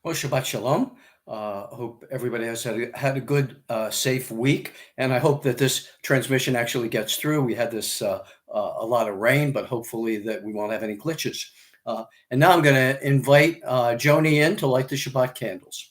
Well, Shabbat Shalom. Hope everybody has had a good, safe week, and I hope that this transmission actually gets through. We had this a lot of rain, but hopefully that we won't have any glitches. And now I'm going to invite Joni in to light the Shabbat candles.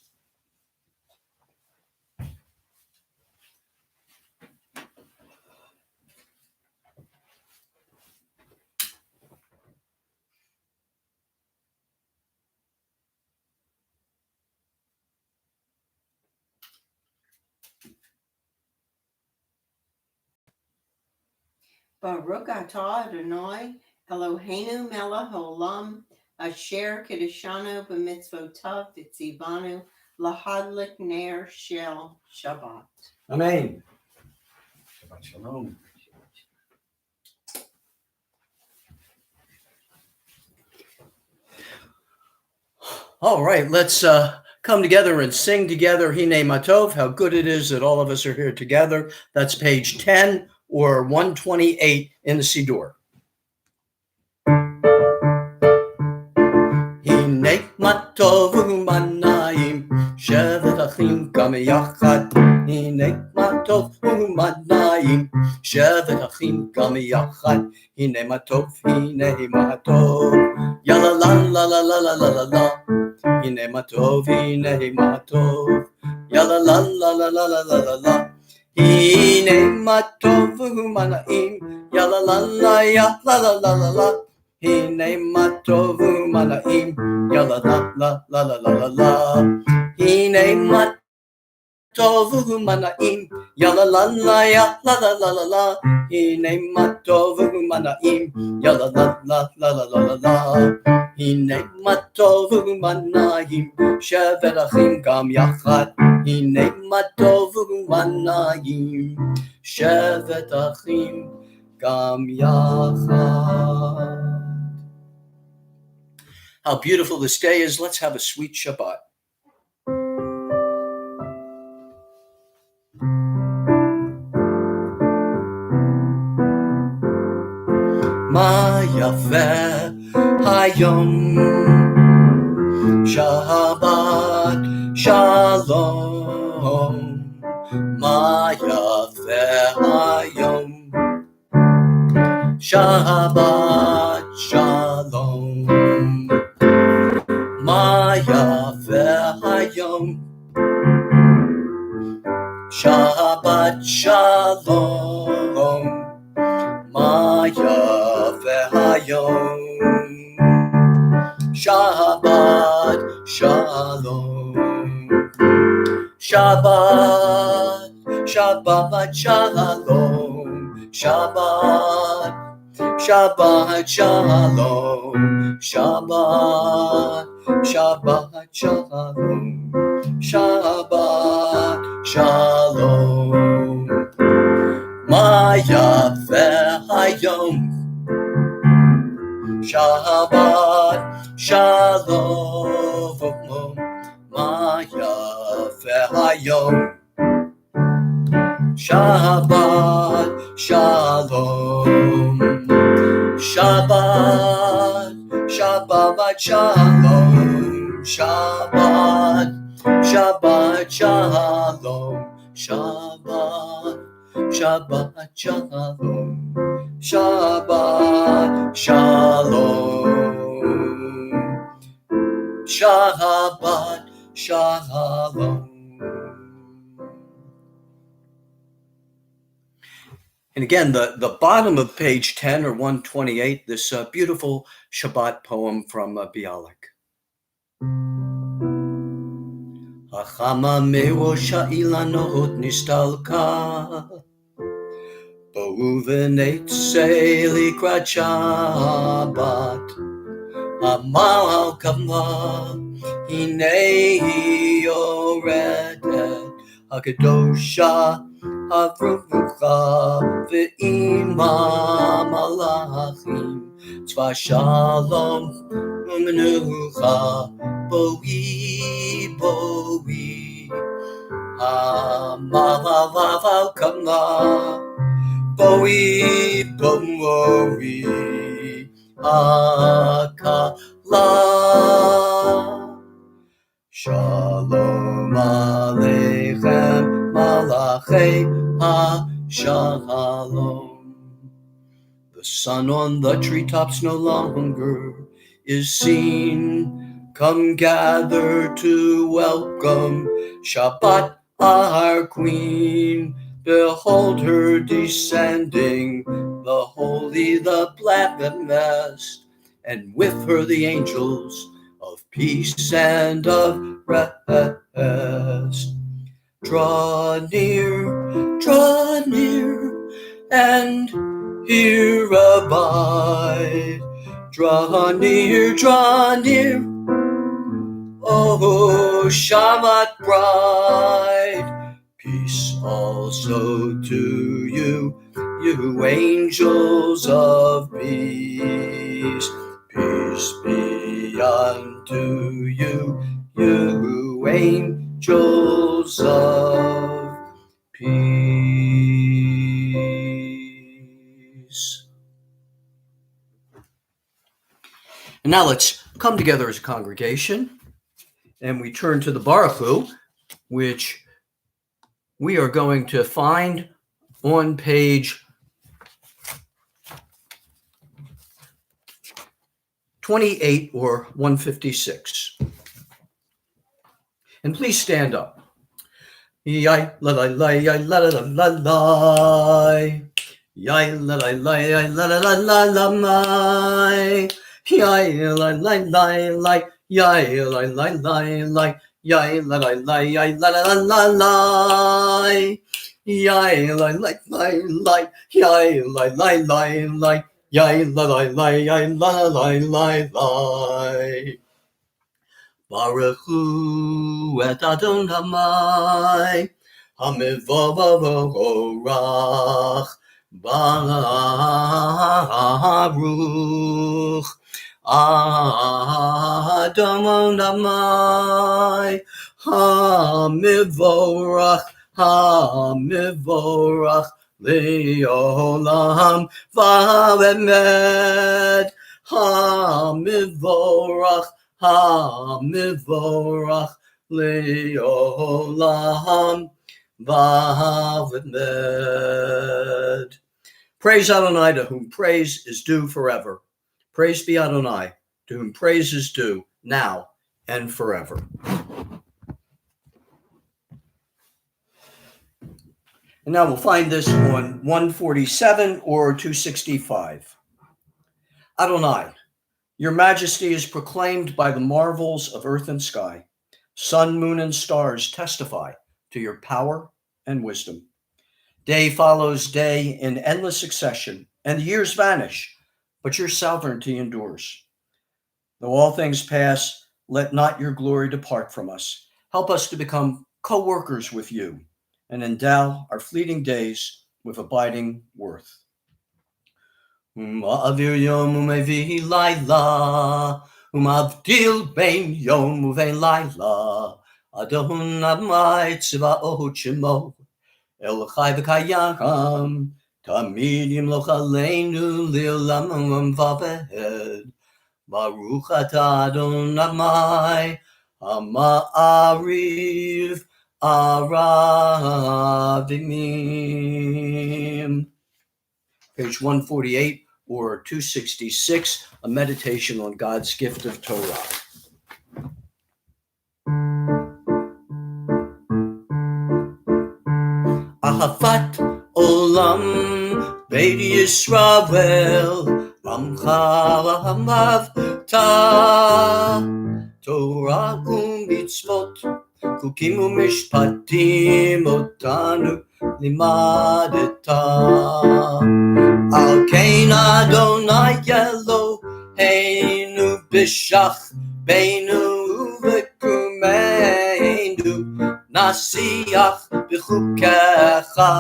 Baruch atah Adonai Eloheinu melech haolam asher kiddushanu b'mitzvotav v'tzivanu lahadlik ner shel Shabbat. Amen. Shabbat Shalom. All right, let's come together and sing together Hine Matov, how good it is that all of us are here together. That's page 10 or 128 in the Siddur. Hine Matov u'manayim shevet achim gam yachad. Hine Matov u'manayim shevet achim gam yachad. Hine Matov, Hine Matov, yalla la la la la la la la la. Hine matov, yalla la la la la la la la la. Hine matov manaim, yalla la la ya la la la la la. Hine matov manaim, yalla la la la la la la la. Hine matov manaim, yalla la la ya la la la la la. Hine matov manaim, yalla la la la la la la la. Hine matov u'manayim shevet achim gam yachad. Hine matov u'manayim shevet achim gam yachad. How beautiful this day is. Let's have a sweet Shabbat. Ma yafeh hayom Shabbat Shalom. Ma yafeh hayom Shabbat Shalom. Ma yafeh hayom Shabbat Shalom. Ma yafeh hayom Shabbat Shalom. Shabbat, Shabbat Shalom. Shabbat, Shabbat Shalom. Shabbat, Shabbat Shalom. Shabbat Shalom. Ma yafeh hayom Shabbat Shalom. Ma yafeh hayom Shabbat Shalom. Shabbat Shabbat Shalom. Shabbat Shabbat Shalom. Shabbat Shabbat Shalom. Shabbat Shalom. Shabbat Shalom. And again, the bottom of page 10 or 128, this beautiful Shabbat poem from Bialik. Hachama me'osha ilanot nistalka B'uvenetze likrat Shabbat Amal kama hinei yoredet Hakadosha Havrucha ve'imam malachim Tzva shalom u'menucha boi boi Amal kama boi boi Akala Melache ha-shalom. The sun on the treetops no longer is seen. Come gather to welcome Shabbat our Queen. Behold her descending, the holy, the blessed, and with her the angels of peace and of rest. Draw near, and here abide. Draw near, oh Shabbat bride. Peace also to you, you angels of peace. Peace be unto you, you angels of peace. And now let's come together as a congregation, and we turn to the Baruch Hu, which we are going to find on page 28 or 156. And please stand up. Yai la la la yai la la la la. Yai la la la yai la la la la la. Yai la la la la. Yai la la la la. Yai la la la yai la la la la. Yai la la la la. Yai la la la la. Yai la la la yai la la la la. Baruch Hu et Adonai Hamivorach Baruch Adonai Hamivorach Leolam Vaemed Hamivorach Ha-mivorach le'olam va'amed. Praise Adonai, to whom praise is due forever. Praise be Adonai, to whom praise is due now and forever. And now we'll find this on 147 or 265. Adonai, your majesty is proclaimed by the marvels of earth and sky. Sun, moon, and stars testify to your power and wisdom. Day follows day in endless succession, and the years vanish, but your sovereignty endures. Though all things pass, let not your glory depart from us. Help us to become co-workers with you and endow our fleeting days with abiding worth. Ma'avir yom u'mevi laila, u'mavdil bein yom uvein laila. Adonai tzvaot shemo, el chai v'kayam, tamid yimloch aleinu li'olam vaved. Baruch atah Adonai, ha'ma'ariv aravimim. Page 148 or 266, a meditation on God's gift of Torah. Ahavat olam Beit Yisrael, Amcha v'hamavta, Torah u'mitzvot, Chukim u'mishpatim otanu limadeta. Al kein Adonai Eloheinu b'shach beinu v'kumeinu nasiach b'chukecha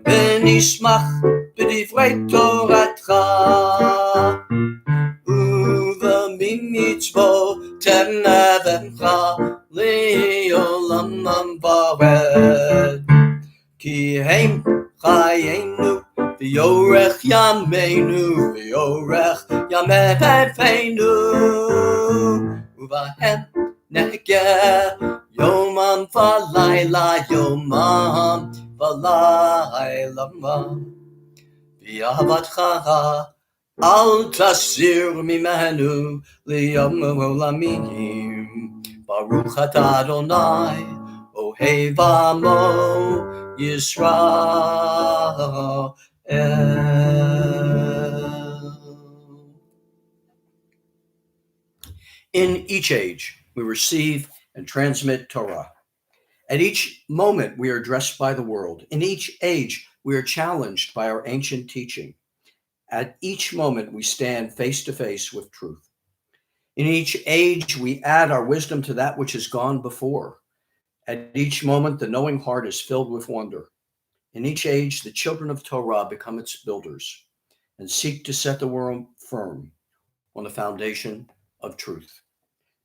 v'nishmach b'divrei Toratcha uv'mitzvotem nevecha le'olam va'ed ki heim chayenu v'yorech yameinu v'yorech yamefeinu uvahem negeh Yomam v'layla, yomam v'layla, v'ahavadcha al tasir mimenu liyom olamim. Baruch atah Adonai, Ohev Amo Yisrael. In each age, we receive and transmit Torah. At each moment, we are addressed by the world. In each age, we are challenged by our ancient teaching. At each moment, we stand face to face with truth. In each age, we add our wisdom to that which has gone before. At each moment, the knowing heart is filled with wonder. In each age, the children of Torah become its builders and seek to set the world firm on the foundation of truth.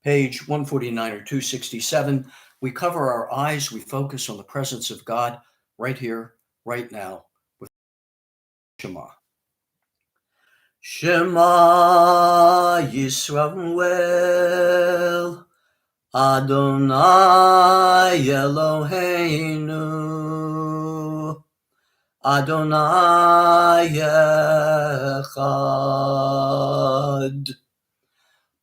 Page 149 or 267, we cover our eyes, we focus on the presence of God right here, right now, with Shema. Shema Yisrael, Adonai Eloheinu, Adonai Echad.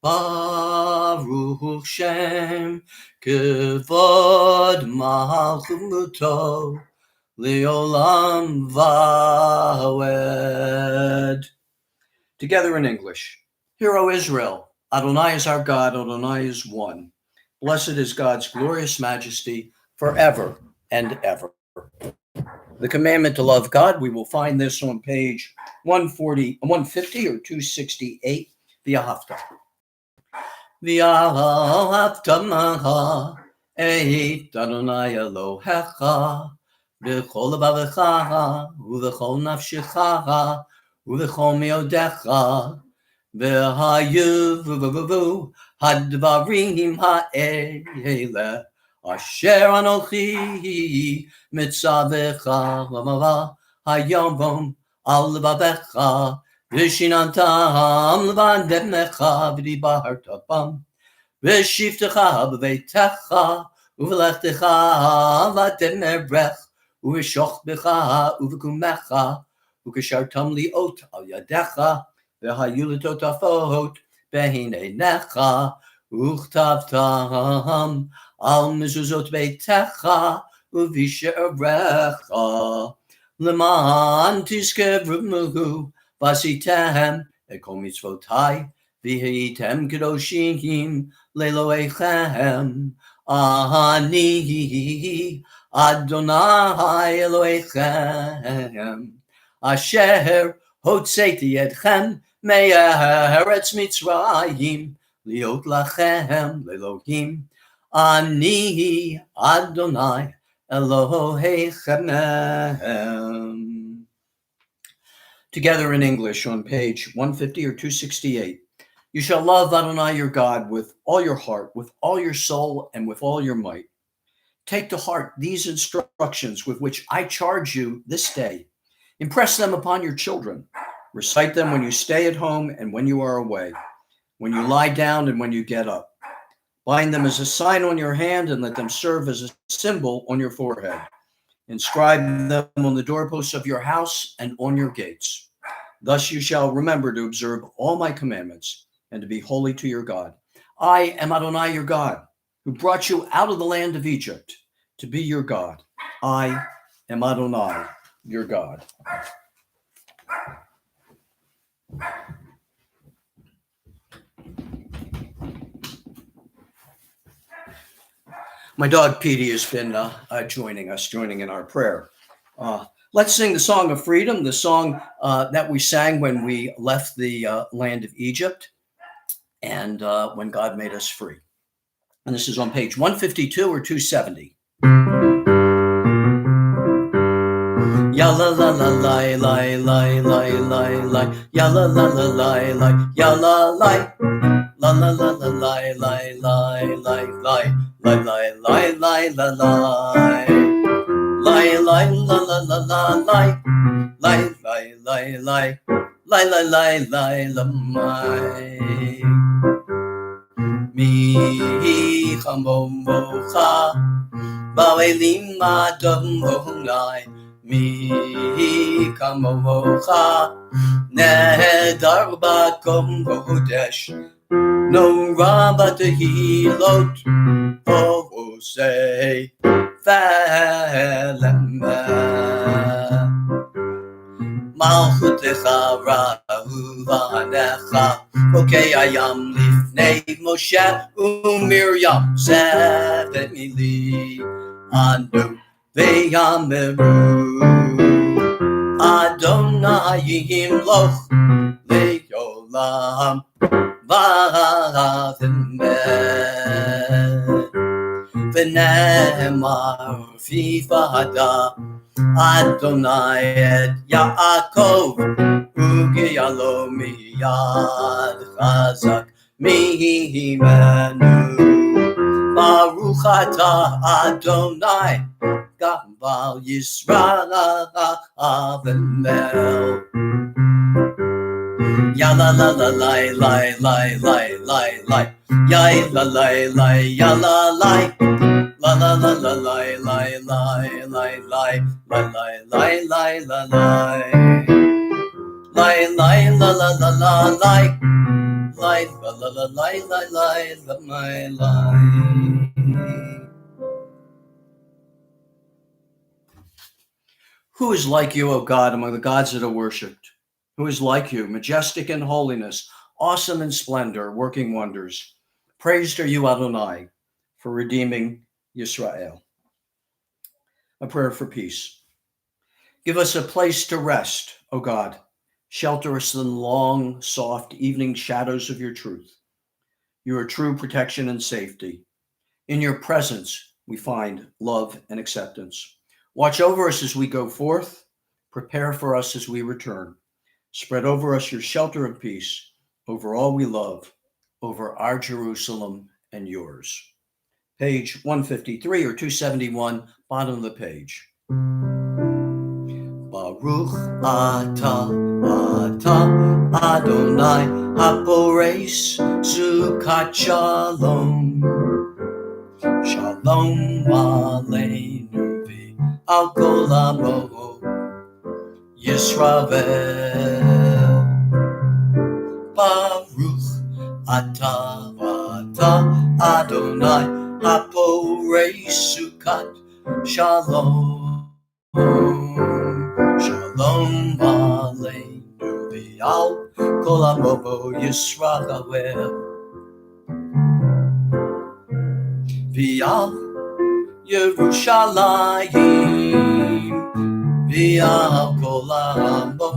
Baruch Shem Kevod Malchuto Leolam Va'ed. Together in English. Hear, O Israel, Adonai is our God, Adonai is one. Blessed is God's glorious majesty forever and ever. The commandment to love God, we will find this on page 150 or 268, V'ahavta. V'ahavta maha et Adonai Elohecha v'chol levavecha u'v'chol nafshecha u'v'chol meodecha v'hayu hadvarim ha'ele asher anochi mitzavecha v'mava hayom al levavecha v'shinantam levademecha v'dibarta bam v'shiftecha b'veitecha u'v'lechtecha v'ademerech u'v'shochbecha u'v'kumecha u'keshartam liot al yadecha v'hayu l'totafot b'hineinecha u'chtavtam al mezuzot beitecha u'visherecha leman tizkeruhu v'asitem et kol mitzvotai v'hitem kedoshim leloechem ani Adonai Elohechem asher hotzeti etchem me'eretz Mitzrayim liot lachem lelohim ani Adonai Elohechem. Together in English on page 150 or 268. You shall love Adonai your God with all your heart, with all your soul, and with all your might. Take to heart these instructions with which I charge you this day. Impress them upon your children. Recite them when you stay at home and when you are away, when you lie down and when you get up. Bind them as a sign on your hand and let them serve as a symbol on your forehead. Inscribe them on the doorposts of your house and on your gates. Thus you shall remember to observe all my commandments and to be holy to your God. I am Adonai your God, who brought you out of the land of Egypt to be your God. I am Adonai your God. My dog Petey has been joining in our prayer. Let's sing the Song of Freedom, the song that we sang when we left the land of Egypt and when God made us free. And this is on page 152 or 270. Ya la la la la la la la la la ya la la la la la ya la la la la la la la la la la la la la la la la Lie, lie, la, la, la, la, lie, lie, lie, lie, lie, lie, lie, lie, lie, la, my. Me, chamocha Ba'elim adam vonai mi kamocha Nehedar bakom kodesh No rabat hilot Osei Falema Malchutecha Rahuvanecha Okay ayam lifnei Moshe Umiriam Sevet mili Anu Veyameru Adonai Yimloch Leolam V'Avimed V'Nemar V'Vada Adonai et Yaakov Ugiyalo miyad chazak mihimenu Baruch atah Adonai Gambal Yisrael Avimel Ya la la la la la la la la la Ya la la la ya la la La la la la la la la la la la la la la la la Lie, lie, la la la la, lie, lie, la la la lie, lie, lie, la my lie. Who is like you, O God, among the gods that are worshipped? Who is like you, majestic in holiness, awesome in splendor, working wonders? Praised are you, Adonai, for redeeming Yisrael. A prayer for peace. Give us a place to rest, O God. Shelter us in the long, soft evening shadows of your truth. You are true protection and safety. In your presence, we find love and acceptance. Watch over us as we go forth. Prepare for us as we return. Spread over us your shelter of peace, over all we love, over our Jerusalem and yours. Page 153 or 271, bottom of the page. Baruch atah Adonai hapores sukat shalom Shalom aleinu v'al kol amo Yisrael Baruch atah Adonai hapores sukat shalom Shalom aleinu v'al kol amo Yisrael v'al Yerushalayim v'al kol amo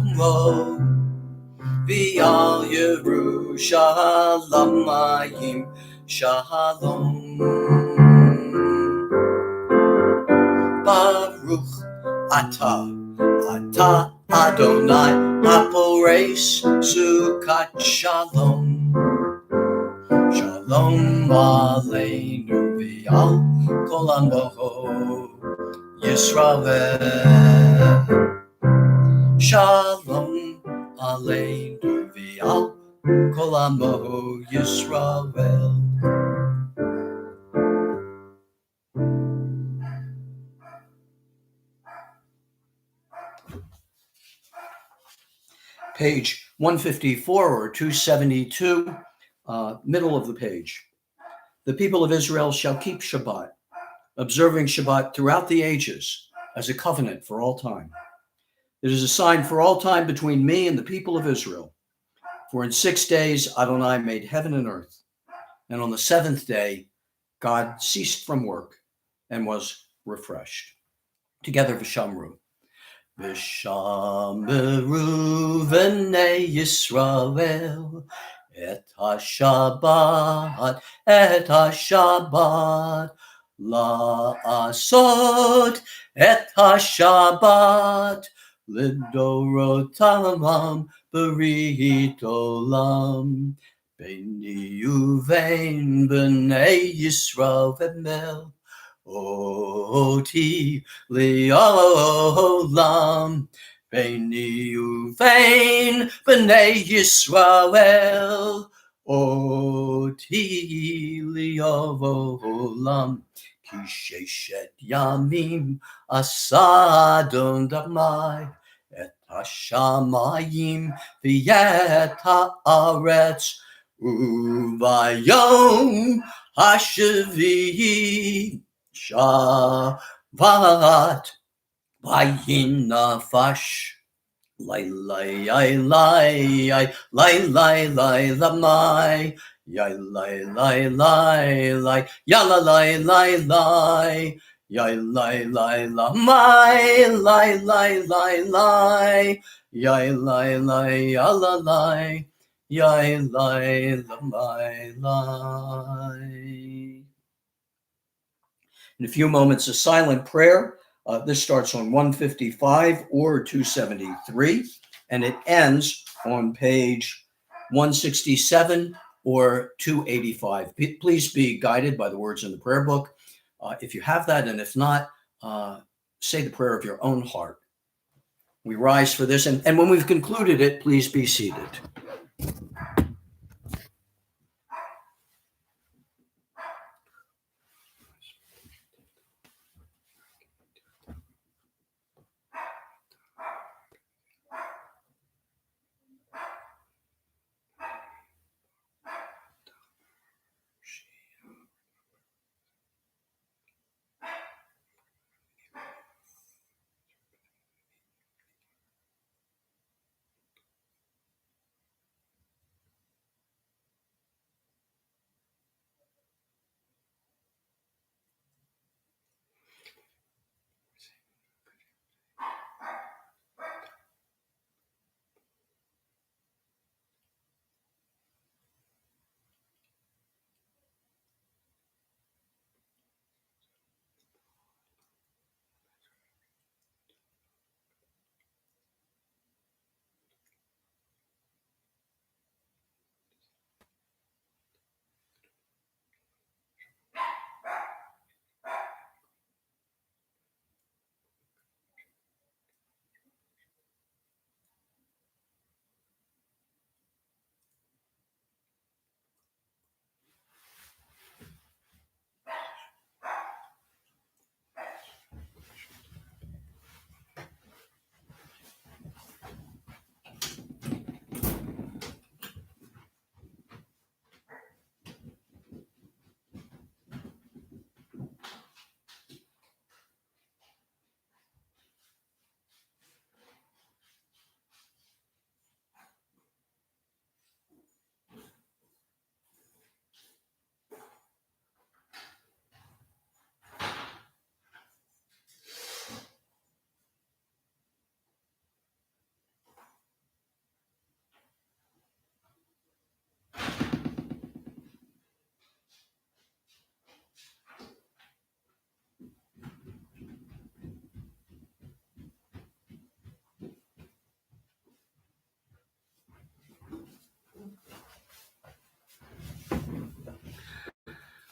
v'al Yerushalayim shalom Baruch atah Adonai hapores sukat shalom Shalom aleinu v'al kol amo Yisrael Shalom aleinu v'al kol amo Yisrael Page 154 or 272, middle of the page. The people of Israel shall keep Shabbat, observing Shabbat throughout the ages as a covenant for all time. It is a sign for all time between me and the people of Israel. For in 6 days Adonai made heaven and earth, and on the seventh day God ceased from work and was refreshed. Together, V'shamru. V'shamru v'nei Yisrael et ha-Shabbat la'asot et ha-Shabbat lidorotam b'rit olam b'nei uvein b'nei Yisrael v'mel Oti li'olam B'nei uvein b'nei Yisrael oti li'olam ki sheshet yamim asa Adon damai et hashamayim v'yet haaretz uvayom hashvi'i shavat vayinafash Lai lai lai lai lai lai lai lamai Yai lai lai lai lai yala lai lai lai Yai lai lai lamai lai lai lai lai Yai lai lai yala lai Yai lai lamai lai. In a few moments, a silent prayer. This starts on 155 or 273, and it ends on page 167 or 285. Please be guided by the words in the prayer book. If you have that, and if not, say the prayer of your own heart. We rise for this, and when we've concluded it, please be seated.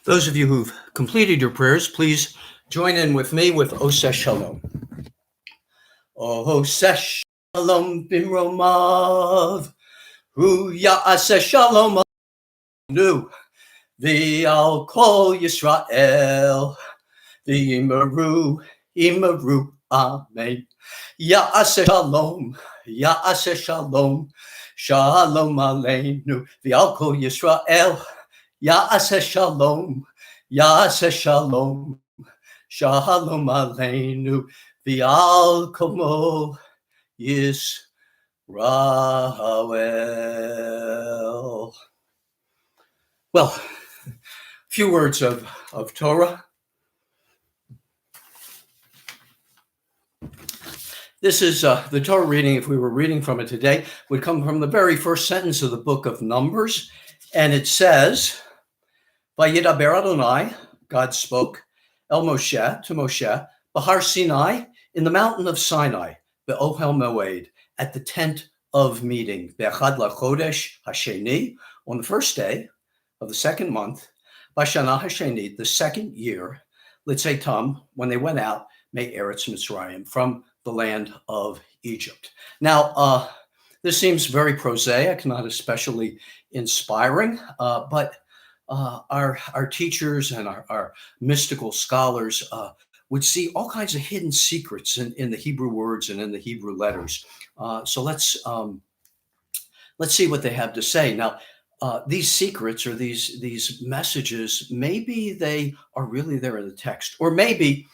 Those of you who've completed your prayers, please join in with me with Oseh Shalom. Oseh Shalom bimromav, hu ya'aseh shalom anu, v'al kol Yisrael, v'imaru, imaru, amen. Ya'aseh shalom, shalom aleinu, v'al kol Yisrael, Ya'aseh shalom, shalom aleinu, v'al kol Yisrael. Well, a few words of Torah. This is the Torah reading, if we were reading from it today, would come from the very first sentence of the book of Numbers. And it says, Vayidaber Adonai, God spoke, El Moshe, to Moshe, Bahar Sinai, in the mountain of Sinai, Be'ohel Moed, at the tent of meeting, Be'echad LaChodesh Hasheni, on the first day of the second month, Bashana Hasheni, the second year, Litzei Tam, when they went out, May Eretz Mitzrayim, from the land of Egypt. Now, This seems very prosaic, not especially inspiring, but our teachers and our mystical scholars would see all kinds of hidden secrets in the Hebrew words and in the Hebrew letters. So let's see what they have to say. Now, these secrets or these messages, maybe they are really there in the text, or maybe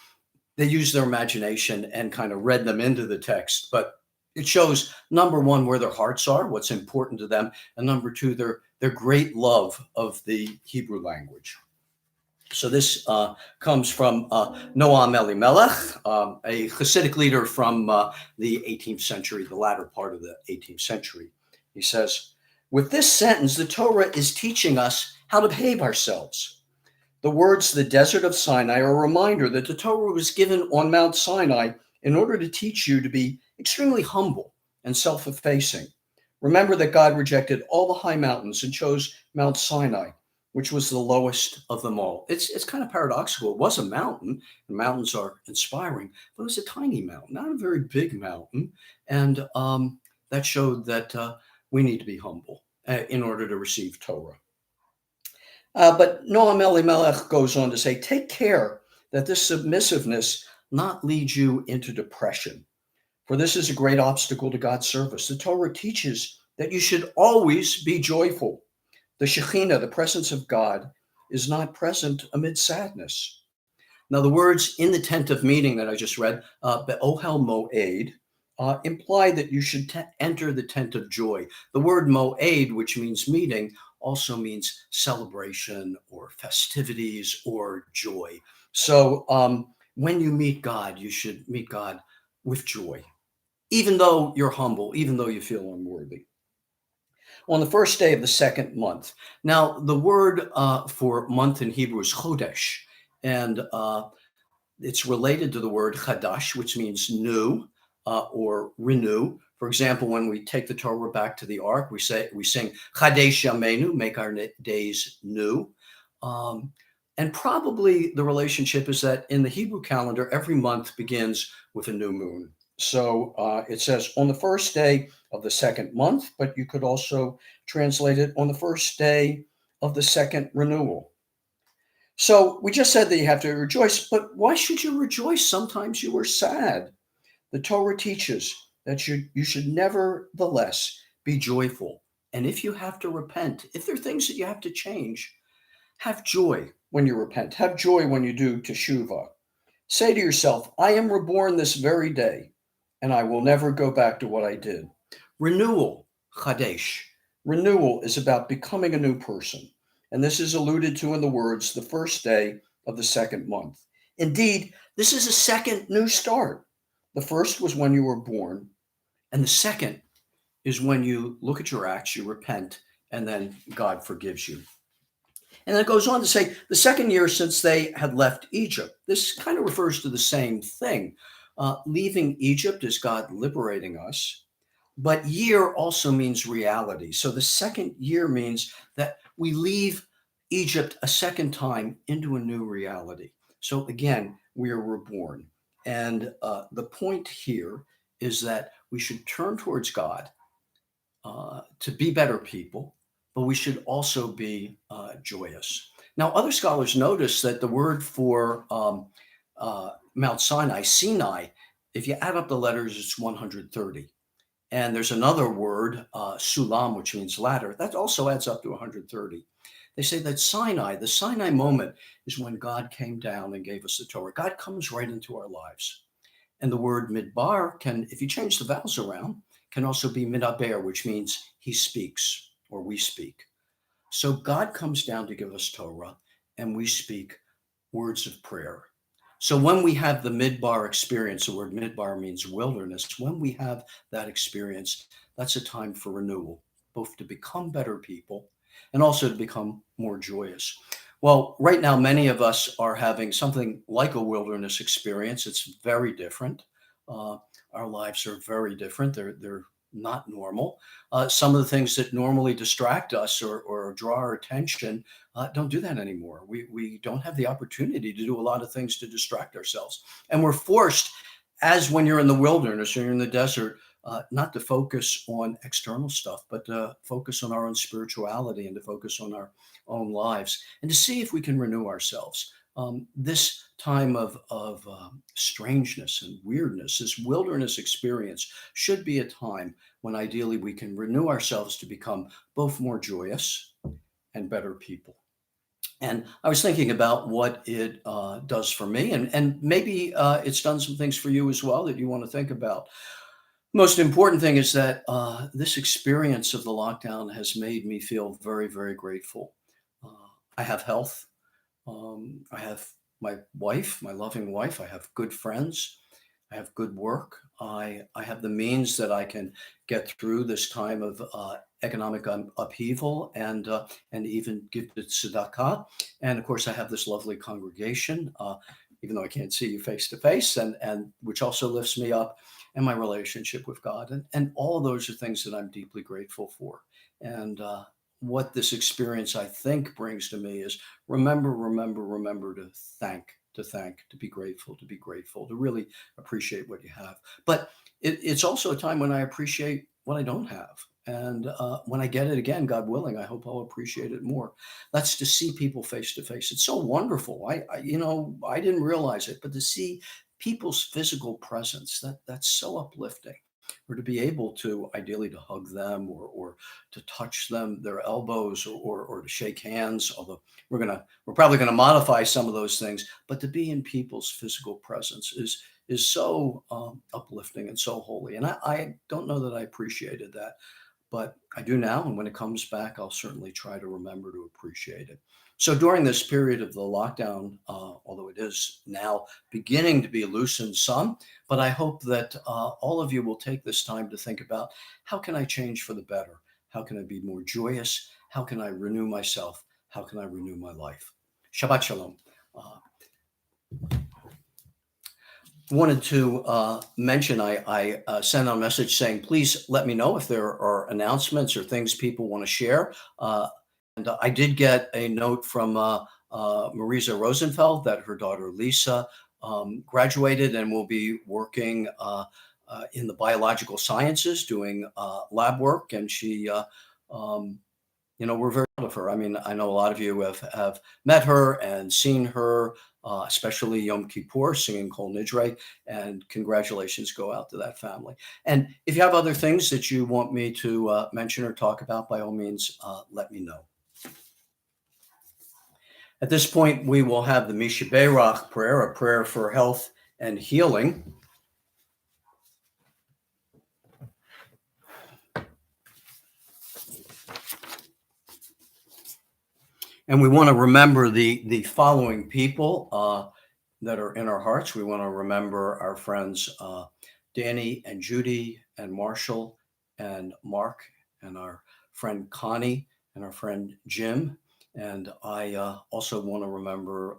they use their imagination and kind of read them into the text. But it shows, number one, where their hearts are, what's important to them, and number two, their great love of the Hebrew language. So this comes from Noam Elimelech, a Hasidic leader from the 18th century, the latter part of the 18th century. He says, with this sentence, the Torah is teaching us how to behave ourselves. The words, the desert of Sinai, are a reminder that the Torah was given on Mount Sinai in order to teach you to be extremely humble and self-effacing. Remember that God rejected all the high mountains and chose Mount Sinai, which was the lowest of them all. It's kind of paradoxical. It was a mountain, and mountains are inspiring, but it was a tiny mountain, not a very big mountain. And that showed that we need to be humble in order to receive Torah. But Noam Elimelech goes on to say, take care that this submissiveness not lead you into depression, for this is a great obstacle to God's service. The Torah teaches that you should always be joyful. The Shekhinah, the presence of God, is not present amid sadness. Now, the words in the tent of meeting that I just read, Be'ohel Moed, imply that you should enter the tent of joy. The word Moed, which means meeting, also means celebration or festivities or joy. So when you meet God, you should meet God with joy, even though you're humble, even though you feel unworthy. On the first day of the second month. Now, the word for month in Hebrew is chodesh, and it's related to the word chadash, which means new or renew. For example, when we take the Torah back to the ark, we sing Chadesh Yameinu, make our days new. And probably the relationship is that in the Hebrew calendar, every month begins with a new moon. So it says on the first day of the second month, but you could also translate it on the first day of the second renewal. So we just said that you have to rejoice, but why should you rejoice? Sometimes you are sad. The Torah teaches that you should nevertheless be joyful. And if you have to repent, if there are things that you have to change, have joy when you repent. Have joy when you do teshuvah. Say to yourself, I am reborn this very day, and I will never go back to what I did. Renewal, chadesh. Renewal is about becoming a new person. And this is alluded to in the words, the first day of the second month. Indeed, this is a second new start. The first was when you were born, and the second is when you look at your acts, you repent, and then God forgives you. And then it goes on to say, the second year since they had left Egypt. This kind of refers to the same thing. Leaving Egypt is God liberating us, but year also means reality. So the second year means that we leave Egypt a second time into a new reality. So again, we are reborn. And the point here is that we should turn towards God to be better people, but we should also be joyous. Now, other scholars notice that the word for Mount Sinai, Sinai, if you add up the letters, it's 130. And there's another word, sulam, which means ladder, that also adds up to 130. They say that Sinai, the Sinai moment, is when God came down and gave us the Torah. God comes right into our lives. And the word midbar can, if you change the vowels around, can also be midaber, which means he speaks or we speak. So God comes down to give us Torah, and we speak words of prayer. So when we have the midbar experience, the word midbar means wilderness. When we have that experience, that's a time for renewal, both to become better people and also to become more joyous. Well, right now, many of us are having something like a wilderness experience. It's very different. Our lives are very different. They're not normal. Some of the things that normally distract us or draw our attention don't do that anymore. We don't have the opportunity to do a lot of things to distract ourselves. And we're forced, as when you're in the wilderness or you're in the desert, not to focus on external stuff, but to focus on our own spirituality and to focus on our own lives and to see if we can renew ourselves. This time of strangeness and weirdness, this wilderness experience, should be a time when ideally we can renew ourselves to become both more joyous and better people. And I was thinking about what it does for me, and maybe it's done some things for you as well that you want to think about. Most important thing is that this experience of the lockdown has made me feel very, very grateful. I have health. I have my wife, my loving wife. I have good friends. I have good work. I have the means that I can get through this time of economic upheaval and even give to tzedakah. And of course, I have this lovely congregation, even though I can't see you face to face, and which also lifts me up, and my relationship with God. And all those are things that I'm deeply grateful for. And what this experience, I think, brings to me is remember to thank, to be grateful, to really appreciate what you have. But it's also a time when I appreciate what I don't have. And when I get it again, God willing, I hope I'll appreciate it more. That's to see people face to face. It's so wonderful. I didn't realize it, but to see people's physical presence, that's so uplifting. Or to be able to ideally to hug them or to touch them, their elbows, or to shake hands, although we're probably gonna modify some of those things, but to be in people's physical presence is so uplifting and so holy. And I don't know that I appreciated that, but I do now. And when it comes back, I'll certainly try to remember to appreciate it. So during this period of the lockdown, although it is now beginning to be loosened some, but I hope that all of you will take this time to think about, how can I change for the better? How can I be more joyous? How can I renew myself? How can I renew my life? Shabbat Shalom. Wanted to mention, I sent out a message saying, please let me know if there are announcements or things people want to share. And I did get a note from Marisa Rosenfeld that her daughter Lisa graduated and will be working in the biological sciences, doing lab work. And she, we're very proud of her. I mean, I know a lot of you have met her and seen her, especially Yom Kippur, singing Kol Nidre, and congratulations go out to that family. And if you have other things that you want me to mention or talk about, by all means, let me know. At this point, we will have the Mi Shebeirach prayer, a prayer for health and healing. And we want to remember the following people that are in our hearts. We want to remember our friends Danny and Judy and Marshall and Mark and our friend Connie and our friend Jim. And I also want to remember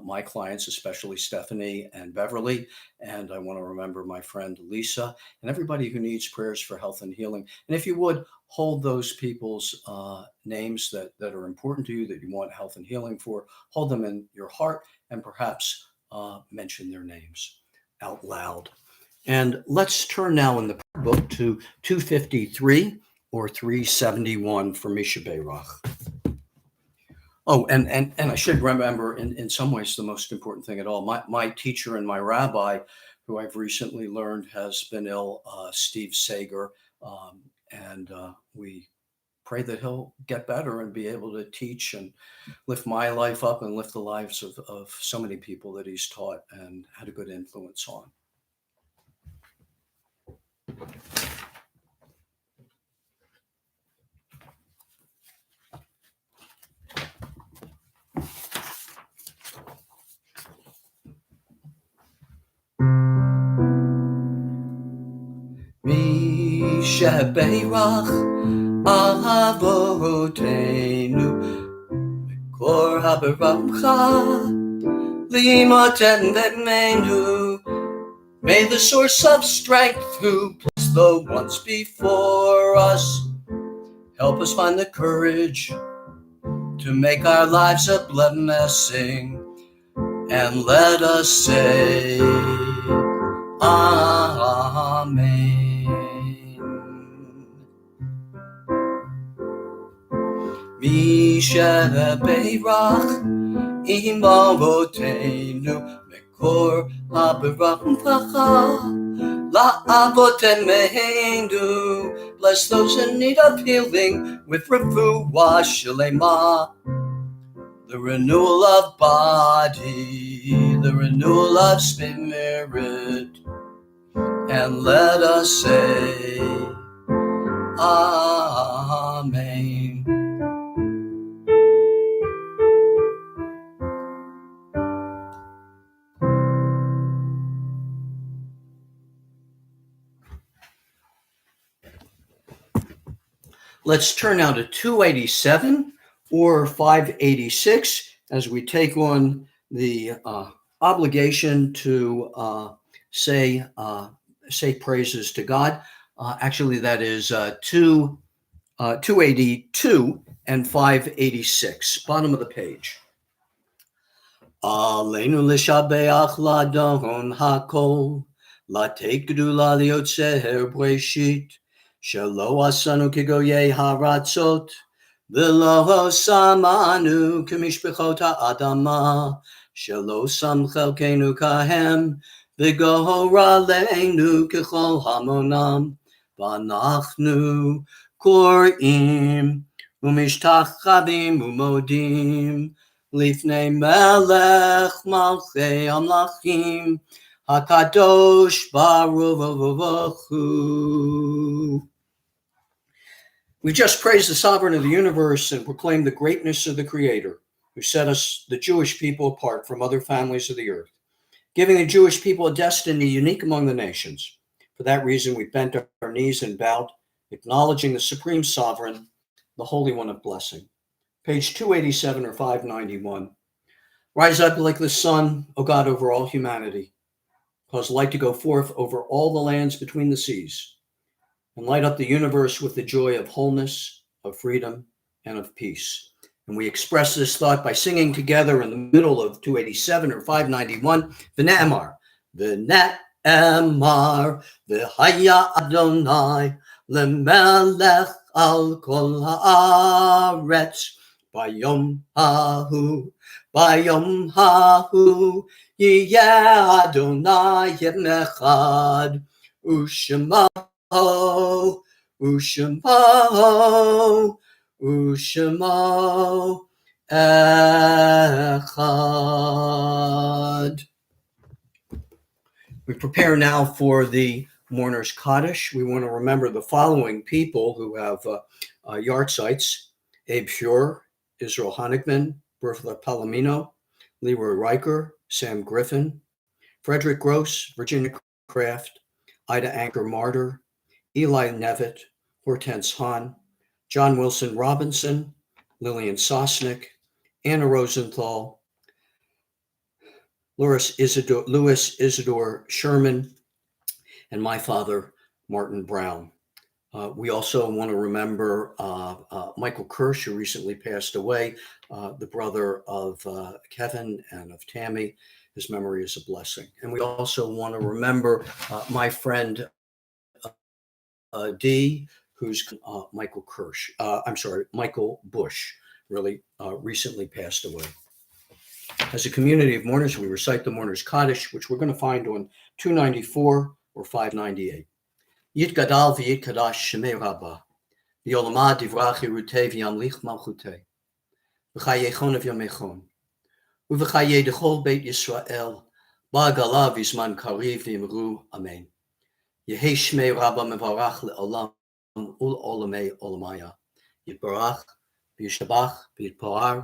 my clients, especially Stephanie and Beverly. And I want to remember my friend Lisa and everybody who needs prayers for health and healing. And if you would, hold those people's names that are important to you, that you want health and healing for, hold them in your heart and perhaps mention their names out loud. And let's turn now in the prayer book to 253 or 371 for Mi Shebeirach. Oh, and I should remember, in some ways, the most important thing at all. My teacher and my rabbi, who I've recently learned has been ill, Steve Sager, and we pray that he'll get better and be able to teach and lift my life up and lift the lives of so many people that he's taught and had a good influence on. Mi Shebeirach Avoteinu Kor HaBaramcha Limaten V'Menu. May the source of strength who blessed the ones before us help us find the courage to make our lives a blessing, and let us say Amen. משברך עם אבותינו מקור הברכה לאבותינו. Bless those in need of healing with refuah shlema, the renewal of body, the renewal of spirit, and let us say Amen. Let's turn now to 287 or 586 as we take on the obligation to say praises to God. Actually, that is 282 and 586, bottom of the page. Aleinu l'shabeach ladon hakol, latet gedula liotzer breshit, shelo asanu kigoye haratzot, v'lo samanu k'mishpechot ha'adama, shelo sam chelkenu kahem, v'gohora leinu k'chol hamonam, v'anachnu korim, u'mishtachavim u'modim, Lifnei melech malchei amlachim, hakadosh baruch hu. We just praised the sovereign of the universe and proclaimed the greatness of the Creator, who set us, the Jewish people, apart from other families of the earth, giving the Jewish people a destiny unique among the nations. For that reason, we bent our knees and bowed, acknowledging the supreme sovereign, the Holy One of blessing. Page 287 or 591. Rise up like the sun, O God, over all humanity. Cause light to go forth over all the lands between the seas, and light up the universe with the joy of wholeness, of freedom, and of peace. And we express this thought by singing together in the middle of 287 or 591, V'ne'emar, V'ne'emar, V'haya Adonai, L'melech al kol haaretz, Bayom hahu, Yiyeh Adonai Yevne Echad, Ushemo, Echad. We prepare now for the Mourner's Kaddish. We want to remember the following people who have yahrzeits: Abe Fuhrer, Israel Honigman, Bertha Palomino, Leroy Riker, Sam Griffin, Frederick Gross, Virginia Kraft, Ida Anker Martyr, Eli Nevitt, Hortense Hahn, John Wilson Robinson, Lillian Sosnick, Anna Rosenthal, Louis Isidore Sherman, and my father, Martin Brown. We also want to remember Michael Kirsch, who recently passed away, the brother of Kevin and of Tammy. His memory is a blessing. And we also want to remember my friend D, who's Michael Bush, really recently passed away. As a community of mourners, we recite the Mourner's Kaddish, which we're going to find on 294 or 598. Yitgadal v'yitkadash shemei rabbah, v'yolama divrach yirutei v'yamlich malchutei, v'chayechon of yamechon, u'v'chayei dechol beit Yisrael, ba'agala v'izman kariv v'yimru, amen. Yehei shmei rabbah mevarach le'olam ul'olamei olamaya, yitbarach v'yishabach v'yitpoar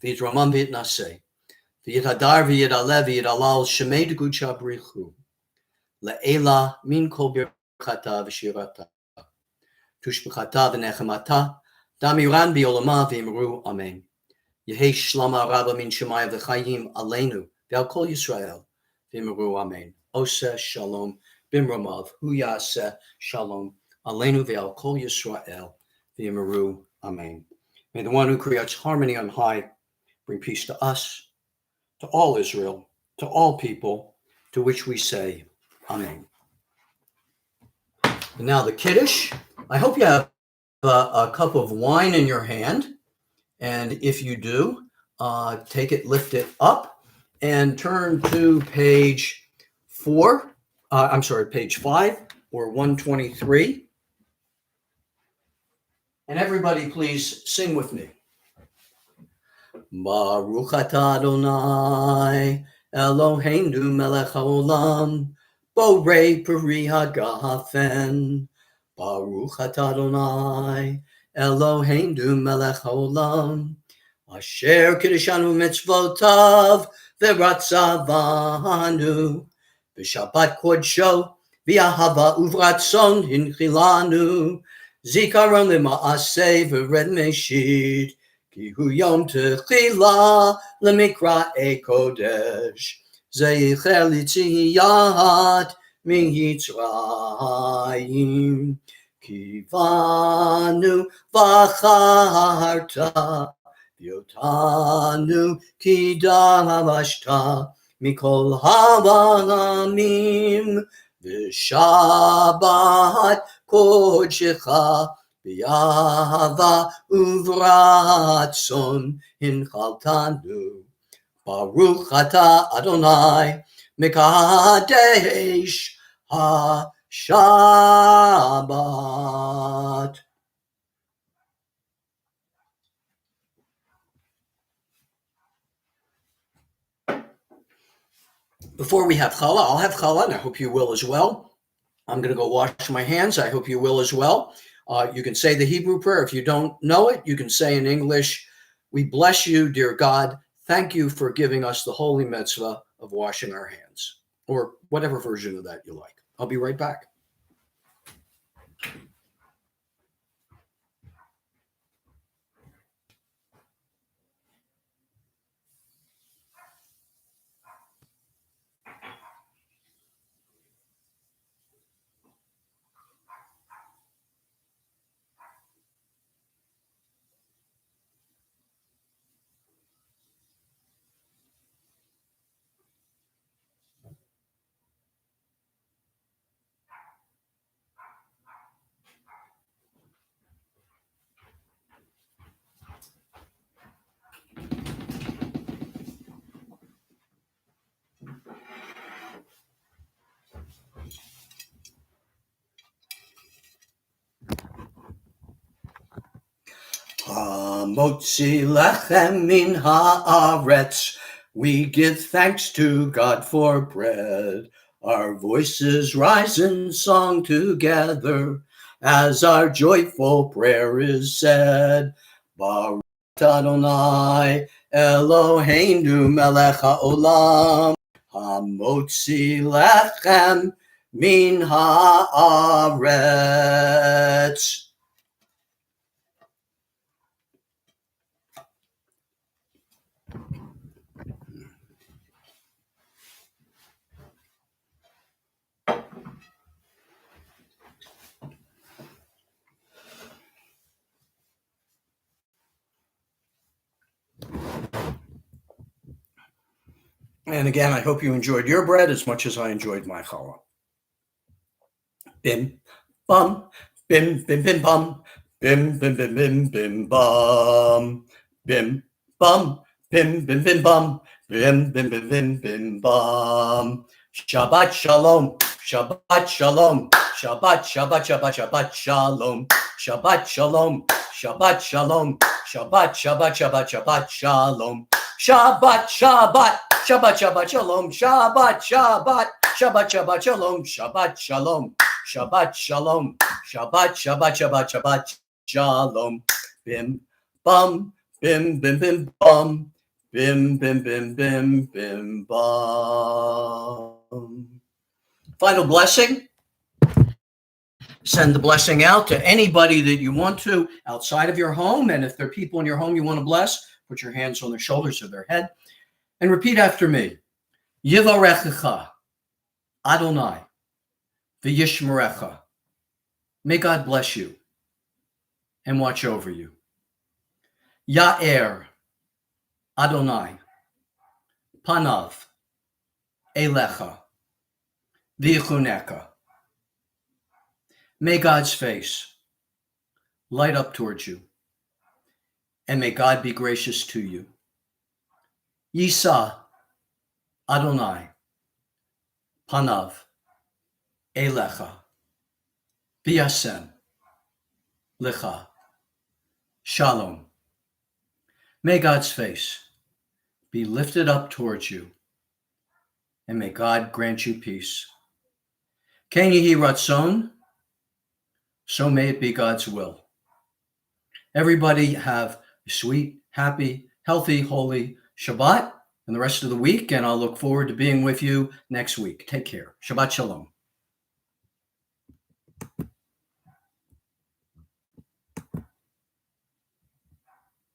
v'yitramam v'yitnaseh, v'yitadar v'yitalev v'yitalal shemei degud shabrichu, le'ela min kol Chata v'shirata, tushbechata v'nechemata, damiran bi'olama v'imru, amen. Yehei shlama rabba min shemaya v'chayim aleinu, v'al kol Yisrael, v'imru, amen. Oseh shalom bimramav, hu yaseh shalom, aleinu v'al kol Yisrael, v'imru, amen. May the one who creates harmony on high bring peace to us, to all Israel, to all people, to which we say, amen. Now the Kiddush. I hope you have a cup of wine in your hand And if you do, take it, lift it up, and turn to page 5 or 123. And everybody please sing with me. Baruch atah Adonai Eloheinu melech haolam borei peri hagafen. Baruch atah Adonai Eloheinu melech haolam asher kiddushanu mitzvotav v'ratzavanu b'shabbat kodsho v'ahava uvratzon hinchilanu zikaron lema'aseh v'red meshit ki hu yom techila lemikra kodesh zeicher litziyat miyitzrayim kivanu v'acharta Yotanu kidavashta mikol havalamim v'shabbat kodshecha v'yahava uvratzon hinchaltanu Baruch atah Adonai mekadesh ha-shabbat. Before we have challah, I'll have challah, and I hope you will as well. I'm going to go wash my hands. I hope you will as well. You can say the Hebrew prayer. If you don't know it, you can say in English, we bless you, dear God. Thank you for giving us the holy mitzvah of washing our hands, or whatever version of that you like. I'll be right back. Motzi lechem min haaretz. We give thanks to God for bread. Our voices rise in song together as our joyful prayer is said. Baruch Adonai Eloheinu melech haolam hamotzi lechem min haaretz. And again, I hope you enjoyed your bread as much as I enjoyed my challah. Bim, bum, bim, bim, bim, bum, bim, bim, bim, bim, bim, bum, bim, bum, bim, bim, bim, bum, bim, bim, bim, bim, bim, bum. Shabbat shalom, Shabbat shalom, Shabbat, Shabbat, Shabbat, Shabbat shalom, Shabbat shalom, Shabbat shalom, Shabbat, Shabbat, Shabbat, Shabbat shalom, Shabbat, Shabbat. Shabbat, Shabbat, Shalom, Shabbat, Shabbat, Shabbat, Shabbat, Shalom, Shabbat, Shalom, Shabbat, Shalom, Shabbat, Shabbat, Shabbat, Shabbat, Shalom, Bim, bum, bim, bim, bim, bum, bim, bim, bim, bim, bim, bum. Final blessing. Send the blessing out to anybody that you want to outside of your home. And if there are people in your home you want to bless, put your hands on their shoulders or their head. And repeat after me. Yivarechecha Adonai v'yishmerecha. May God bless you and watch over you. Ya'er Adonai panav elecha v'yichuneka. May God's face light up towards you and may God be gracious to you. Yisa Adonai Panav Elecha V'yasem Lecha Shalom. May God's face be lifted up towards you, and may God grant you peace. Ken Yehi Ratzon, so may it be God's will. Everybody have a sweet, happy, healthy, holy Shabbat and the rest of the week, and I'll look forward to being with you next week. Take care. Shabbat Shalom.